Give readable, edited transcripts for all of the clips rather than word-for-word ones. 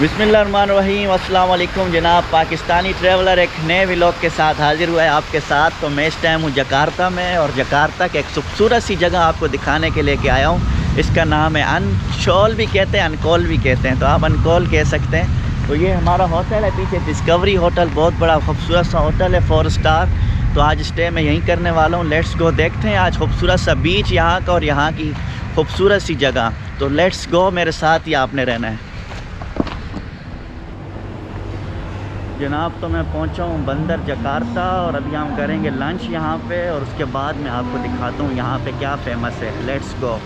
बिस्मिल्लाहिर्रहमानिर्रहीम, अस्सलाम वालेकुम जनाब। पाकिस्तानी ट्रैवलर एक नए व्लॉग के साथ हाज़िर हुआ है आपके साथ। तो मैं इस टाइम हूँ जकार्ता में, और जकार्ता की एक खूबसूरत सी जगह आपको दिखाने के लिए आया हूँ। इसका नाम है अनशोल भी कहते हैं, अनकोल भी कहते हैं, तो आप अनकोल कह सकते हैं। तो ये हमारा होटल है पीछे, डिस्कवरी होटल, बहुत बड़ा खूबसूरत सा होटल है, 4 स्टार। तो आज स्टे मैं यहीं करने वाला हूँ। लेट्स गो, देखते हैं आज खूबसूरत सा बीच यहाँ का और यहाँ की खूबसूरत सी जगह। तो लेट्स गो, मेरे साथ ही आपने रहना है जनाब। तो मैं पहुंचा हूं बंदर जकार्ता, और अभी हम करेंगे लंच यहां पे, और उसके बाद मैं आपको दिखाता हूं यहां पे क्या फेमस है। Let's go.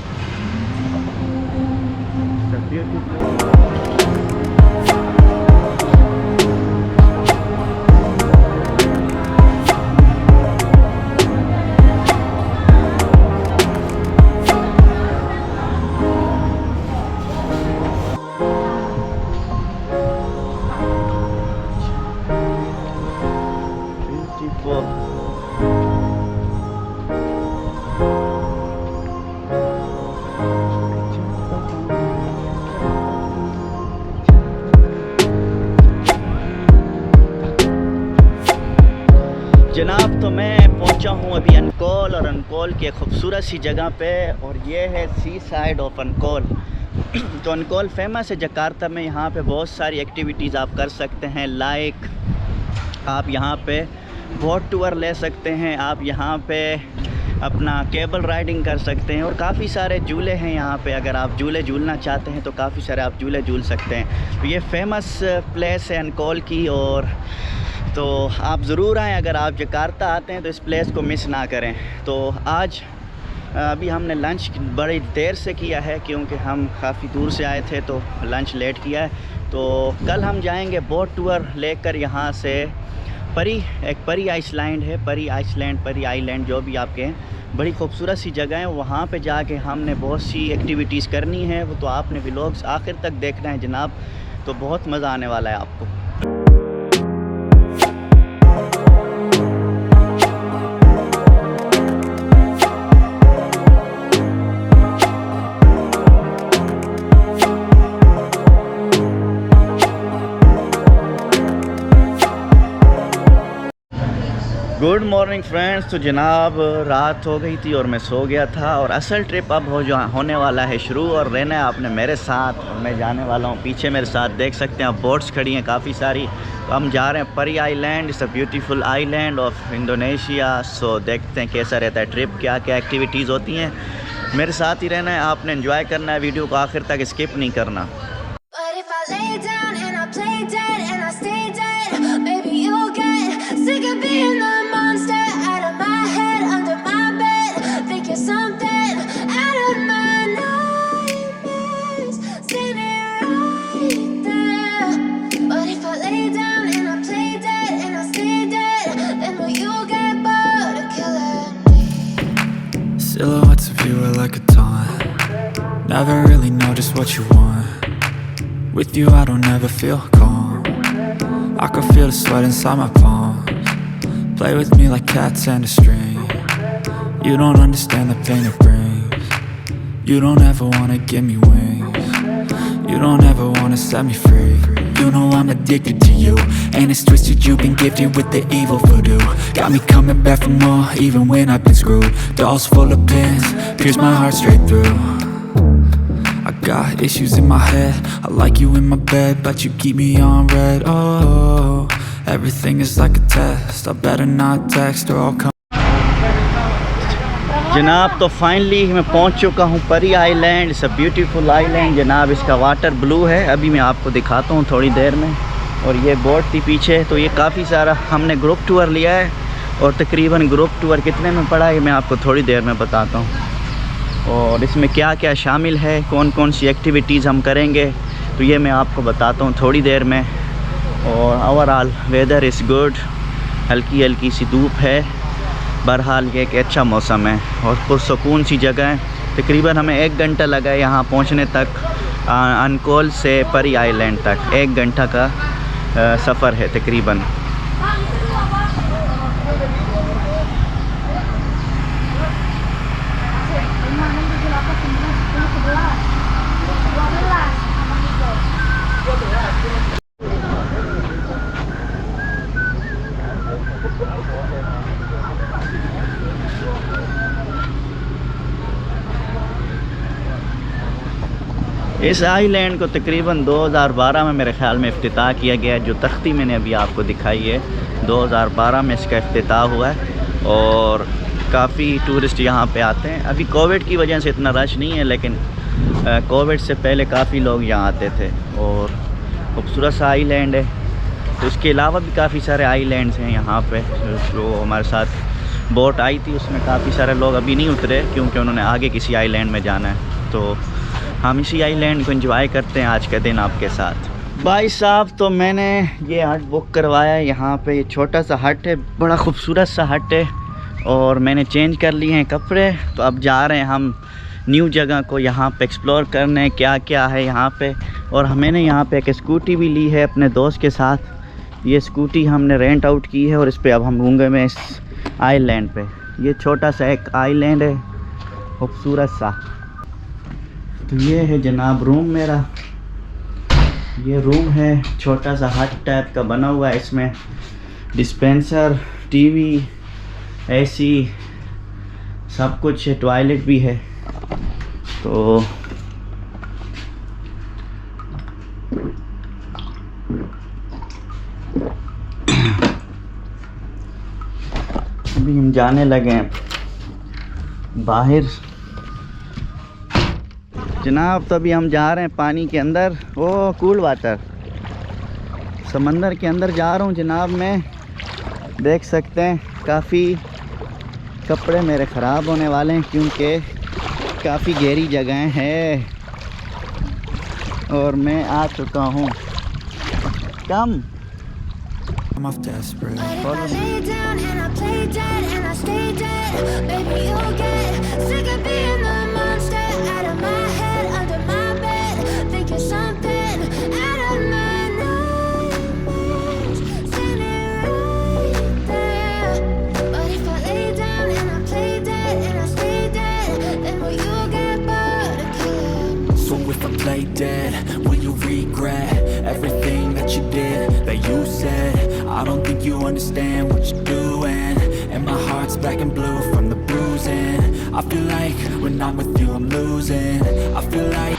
जनाब, तो मैं पहुंचा हूं अभी अनकोल, और अनकोल की एक खूबसूरत सी जगह पे, और ये है सी साइड ऑफ अनकोल। तो अनकोल फेमस है जकार्ता में। यहाँ पे बहुत सारी एक्टिविटीज़ आप कर सकते हैं, लाइक आप यहाँ पे बोट टूर ले सकते हैं, आप यहाँ पे अपना केबल राइडिंग कर सकते हैं, और काफ़ी सारे झूले हैं यहाँ पे। अगर आप झूले झूलना चाहते हैं तो काफ़ी सारे आप झूले झूल सकते हैं। तो ये फेमस प्लेस है अनकोल की, और तो आप ज़रूर आएँ। अगर आप जकार्ता आते हैं तो इस प्लेस को मिस ना करें। तो आज अभी हमने लंच बड़ी देर से किया है, क्योंकि हम काफ़ी दूर से आए थे, तो लंच लेट किया है। तो कल हम जाएंगे बोट टूर लेकर यहाँ से एक परी आइसलैंड है, परी आइलैंड जो भी आप कहें, बड़ी खूबसूरत सी जगह है। वहाँ पे जाके हमने बहुत सी एक्टिविटीज़ करनी है, वो तो आपने व्लॉग्स आखिर तक देखना है जनाब। तो बहुत मज़ा आने वाला है आपको। Good morning friends. तो जनाब रात हो गई थी और मैं सो गया था, और असल ट्रिप अब होने वाला है शुरू, और रहना है आपने मेरे साथ। और मैं जाने वाला हूँ, पीछे मेरे साथ देख सकते हैं आप, बोट्स खड़ी हैं काफ़ी सारी। तो हम जा रहे हैं Pari island. It's a beautiful island of Indonesia. So देखते हैं कैसा रहता है ट्रिप, क्या क्या एक्टिविटीज़ होती हैं। मेरे साथ ही रहना है, आपने एंजॉय करना है, वीडियो को आखिर तक स्किप नहीं करना। Silhouettes of you are like a taunt. Never really know just what you want. With you I don't ever feel calm. I can feel the sweat inside my palms. Play with me like cats and a string. You don't understand the pain it brings. You don't ever wanna give me wings. You don't ever wanna set me free. You know I'm addicted to you, and it's twisted, you've been gifted with the evil voodoo. Got me coming back for more, even when I've been screwed. Dolls full of pins, pierce my heart straight through. I got issues in my head, I like you in my bed, but you keep me on red. Oh, everything is like a test, I better not text or I'll come. जनाब, तो finally मैं पहुंच चुका हूं परी island. It's a beautiful island जनाब। इसका water blue है, अभी मैं आपको दिखाता हूं थोड़ी देर में। और ये बोट थी पीछे। तो ये काफ़ी सारा हमने ग्रुप टूर लिया है, और तकरीबन ग्रुप टूर कितने में पड़ा है मैं आपको थोड़ी देर में बताता हूं, और इसमें क्या क्या शामिल है, कौन कौन सी एक्टिविटीज़ हम करेंगे, तो ये मैं आपको बताता हूँ थोड़ी देर में। और ओवरऑल वेदर इज़ गुड, हल्की हल्की सी धूप है। बहरहाल ये एक अच्छा मौसम है और पुरसकून सी जगह है। तकरीबन हमें 1 घंटा लगा है यहाँ पहुँचने तक, अनकोल से परी आइलैंड तक 1 घंटा का सफ़र है तकरीबन। इस आइलैंड को तकरीबन 2012 में मेरे ख़्याल में इफ्तिताह किया गया है। जो तख्ती मैंने अभी आपको दिखाई है 2012 में इसका इफ्तिताह हुआ है और काफ़ी टूरिस्ट यहाँ पे आते हैं। अभी कोविड की वजह से इतना रश नहीं है, लेकिन कोविड से पहले काफ़ी लोग यहाँ आते थे और खूबसूरत सा आइलैंड है। तो इसके अलावा भी काफ़ी सारे आइलैंड्स हैं यहाँ पे। जो हमारे साथ बोट आई थी उसमें काफ़ी सारे लोग अभी नहीं उतरे क्योंकि उन्होंने आगे किसी आइलैंड में जाना है। तो हम इसी आइलैंड को एंजॉय करते हैं आज के दिन आपके साथ। भाई साहब, तो मैंने ये हट बुक करवाया है। यहाँ पे ये छोटा सा हट है, बड़ा खूबसूरत सा हट है और मैंने चेंज कर लिए हैं कपड़े। तो अब जा रहे हैं हम न्यू जगह को यहाँ पे एक्सप्लोर करने, क्या क्या है यहाँ पे। और मैंने यहाँ पे एक स्कूटी भी ली है अपने दोस्त के साथ। ये स्कूटी हमने रेंट आउट की है और इस पर अब हम घूमेंगे में इस आइलैंड पे। ये छोटा सा एक आइलैंड है खूबसूरत सा। तो ये है जनाब रूम मेरा। ये रूम है, छोटा सा हट टाइप का बना हुआ है। इसमें डिस्पेंसर, टीवी, एसी सब कुछ है, टॉयलेट भी है। तो अभी हम जाने लगे हैं बाहर जनाब। तो अभी हम जा रहे हैं पानी के अंदर। ओ कूल वाटर, समंदर के अंदर जा रहा हूँ जनाब मैं। देख सकते हैं काफ़ी कपड़े मेरे ख़राब होने वाले हैं क्योंकि काफ़ी गहरी जगह है और मैं आ चुका हूँ। कम I'm off desperate. But if I lay down and I play dead and I stay dead, baby you'll get sick of being the monster out of my head, under my bed, thinking something out of my nightmares, standing right there. But if I lay down and I play dead and I stay dead, then will you get bored again? So if I play dead, will you regret everything that you did, that you said? I don't think you understand what you're doing, and my heart's black and blue from the bruising. I feel like when I'm with you I'm losing. I feel like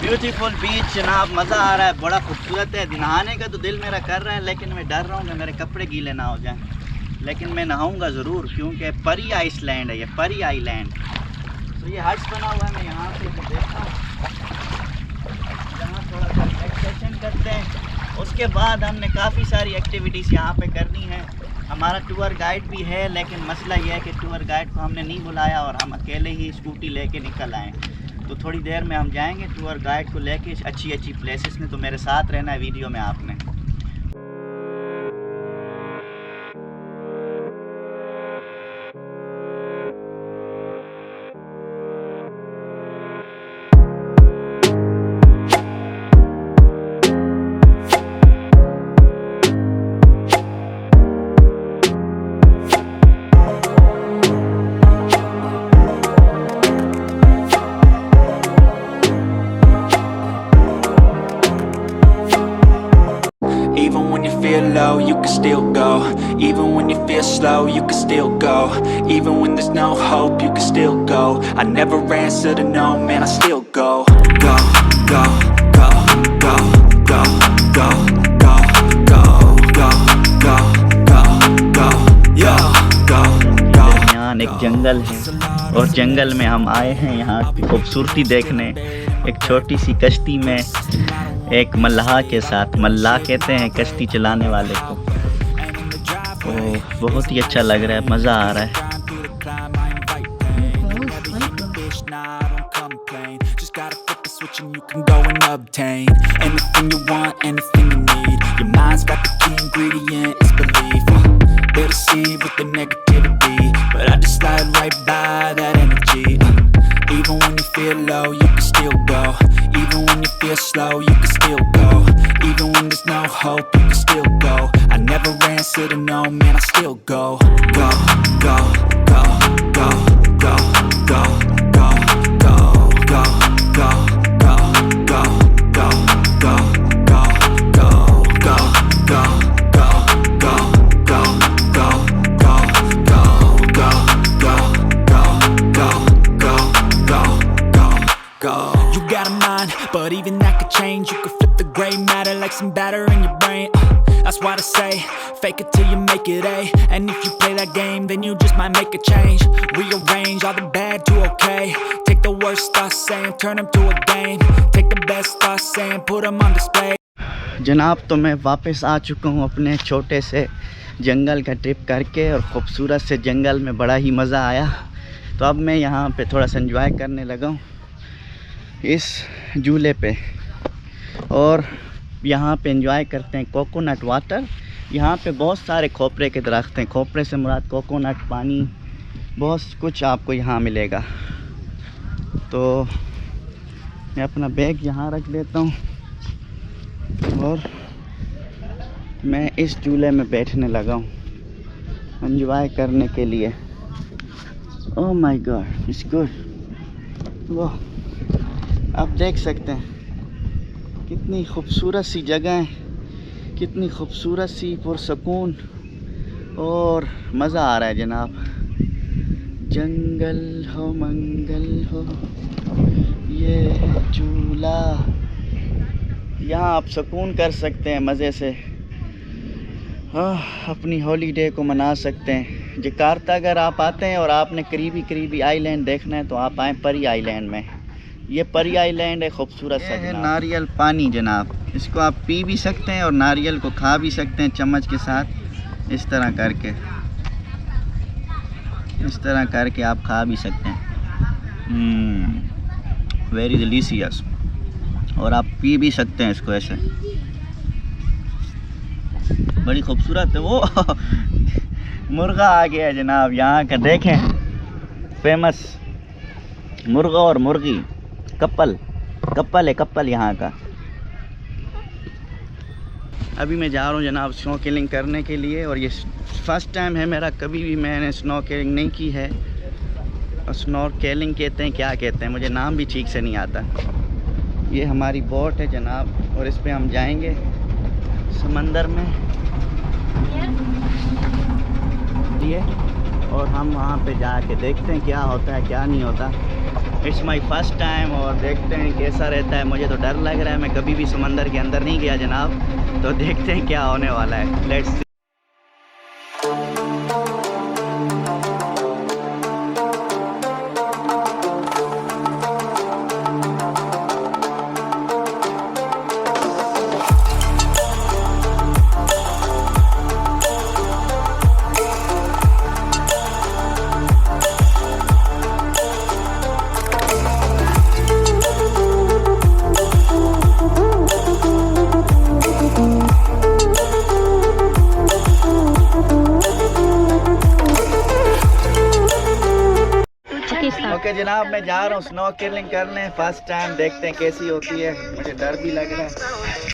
beautiful beach जनाब, मज़ा आ रहा है, बड़ा खूबसूरत है। नहाने का तो दिल मेरा कर रहा है लेकिन मैं डर रहा हूँ कि मेरे कपड़े गीले ना हो जाएं। लेकिन मैं नहाऊंगा ज़रूर क्योंकि परी आइसलैंड है ये, परी आइलैंड। तो ये हट्स बना हुआ है, मैं यहाँ से देखता हूँ। यहाँ थोड़ा सा रिलैक्सेशन करते हैं, उसके बाद हमने काफ़ी सारी एक्टिविटीज़ यहाँ पे करनी है। हमारा टूर गाइड भी है लेकिन मसला यह है कि टूर गाइड को हमने नहीं बुलाया और हम अकेले ही स्कूटी लेके निकल आए। तो थोड़ी देर में हम जाएंगे टूर गाइड को लेके अच्छी अच्छी प्लेसेस में। तो मेरे साथ रहना है वीडियो में आपने। even when you feel low, you can still go. Even when you feel slow, you can still go. Even when there's no hope, you can still go. I never answer to no, man, I still go. Go, go, go, go, go, go, go, go, go, go, go, go, yo, go, go. यहाँ एक जंगल है और जंगल में हम आए हैं यहाँ की खूबसूरती देखने। एक छोटी सी कश्ती में एक मल्लाह के साथ, मल्लाह कहते हैं कश्ती चलाने वाले को। तो बहुत ही अच्छा लग रहा है, मज़ा आ रहा है। You can go and obtain anything you want, anything you need. Your mind's got the key ingredient, it's belief. They'll deceive with the negativity, but I just slide right by that energy. Even when you feel low, you can still go. Even when you feel slow, you can still go. Even when there's no hope, you can still go. I never answer to no, man, I still go. Go, go, go, go, go, go, go, go, go, go, go, go, go, go. But even that could change. You could flip the gray matter like some batter in your brain. That's why I say, fake it till you make it A. And if you play that game, then you just might make a change. Rearrange all the bad to okay. Take the worst thoughts saying, turn them to a game. Take the best thoughts saying, put them on display. जनाब, तो मैं वापस आ चुका हूँ अपने छोटे से जंगल का ट्रिप करके, और खूबसूरत से जंगल में बड़ा ही मज़ा आया। तो अब मैं यहाँ पे थोड़ा सा एंजॉय करने लगा हूँ इस झूले पे, और यहाँ पे एंजॉय करते हैं कोकोनट वाटर। यहाँ पे बहुत सारे खोपरे के दरख्त हैं। खोपरे से मुराद कोकोनट, पानी, बहुत कुछ आपको यहाँ मिलेगा। तो मैं अपना बैग यहाँ रख देता हूँ और मैं इस झूले में बैठने लगा हूँ एंजॉय करने के लिए। Oh my God, it's good. वो आप देख सकते हैं कितनी खूबसूरत सी जगह है, कितनी खूबसूरत सी पुरसकून, और मज़ा आ रहा है जनाब। जंगल हो मंगल हो ये झूला, यहाँ आप सुकून कर सकते हैं मज़े से। अपनी हॉलीडे को मना सकते हैं। जकार्ता अगर आप आते हैं और आपने करीबी आइलैंड देखना है तो आप आएँ परी आइलैंड में। ये परी आइलैंड है, खूबसूरत सा है। नारियल पानी जनाब, इसको आप पी भी सकते हैं और नारियल को खा भी सकते हैं चम्मच के साथ, इस तरह करके, इस तरह करके आप खा भी सकते हैं। Very delicious. और आप पी भी सकते हैं इसको ऐसे, बड़ी खूबसूरत है। वो मुर्गा आ गया है जनाब यहाँ का, देखें, फेमस मुर्गा और मुर्गी कपल है, कपल यहाँ का। अभी मैं जा रहा हूँ जनाब स्नोकेलिंग करने के लिए, और ये फर्स्ट टाइम है मेरा, कभी भी मैंने स्नोकेलिंग नहीं की है। और स्नोकेलिंग कहते हैं, क्या कहते हैं, मुझे नाम भी ठीक से नहीं आता। ये हमारी बोट है जनाब, और इस पे हम जाएंगे समंदर में ये, और हम वहाँ पे जाके देखते हैं क्या होता है क्या नहीं होता। इट्स माई फर्स्ट टाइम, और देखते हैं कैसा रहता है। मुझे तो डर लग रहा है, मैं कभी भी समंदर के अंदर नहीं गया जनाब, तो देखते हैं क्या होने वाला है। Let's see. ओके जनाब, मैं जा रहा हूँ स्नोकेलिंग करने, फर्स्ट टाइम, देखते हैं कैसी होती है। मुझे डर भी लग रहा है।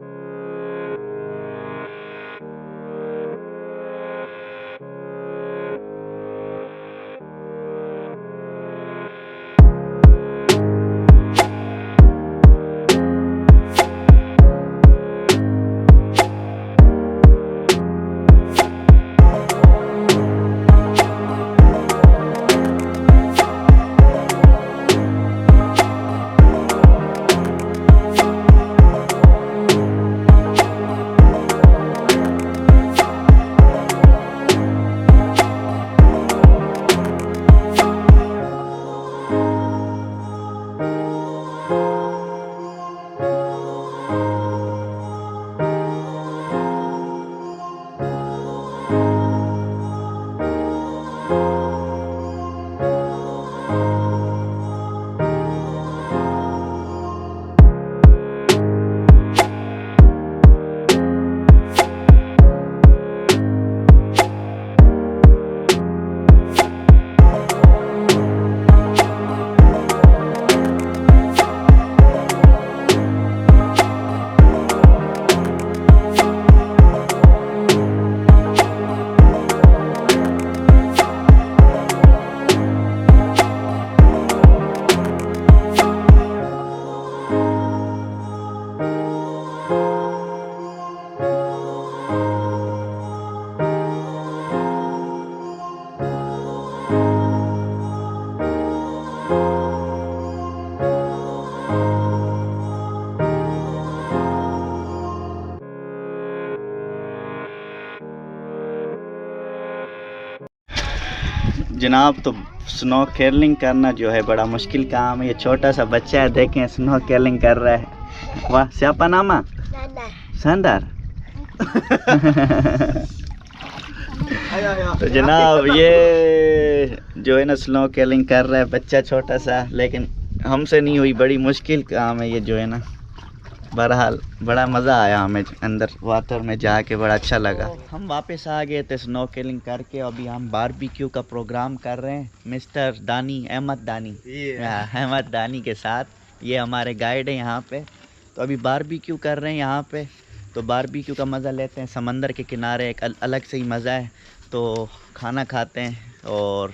जनाब तो स्नो केलिंग करना जो है बड़ा मुश्किल काम है। ये छोटा सा बच्चा है, देखें स्नो केलिंग कर रहा है। वाह, siapa nama? Sandar। तो जनाब ये जो है ना स्नो केलिंग कर रहा है बच्चा छोटा सा, लेकिन हमसे नहीं हुई, बड़ी मुश्किल काम है ये जो है ना। बहरहाल बड़ा मज़ा आया हमें अंदर वाटर में जाके, बड़ा अच्छा लगा। हम वापस आ गए थे स्नो केलिंग करके। अभी हम बारबेक्यू का प्रोग्राम कर रहे हैं मिस्टर दानी, अहमद दानी के साथ। ये हमारे गाइड है यहाँ पे। तो अभी बारबेक्यू कर रहे हैं यहाँ पे। तो बारबेक्यू का मज़ा लेते हैं, समंदर के किनारे एक अलग से ही मज़ा है। तो खाना खाते हैं और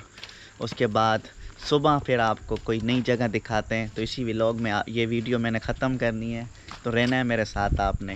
उसके बाद सुबह फिर आपको कोई नई जगह दिखाते हैं। तो इसी व्लॉग में ये वीडियो मैंने ख़त्म करनी है, तो रहना है मेरे साथ आपने।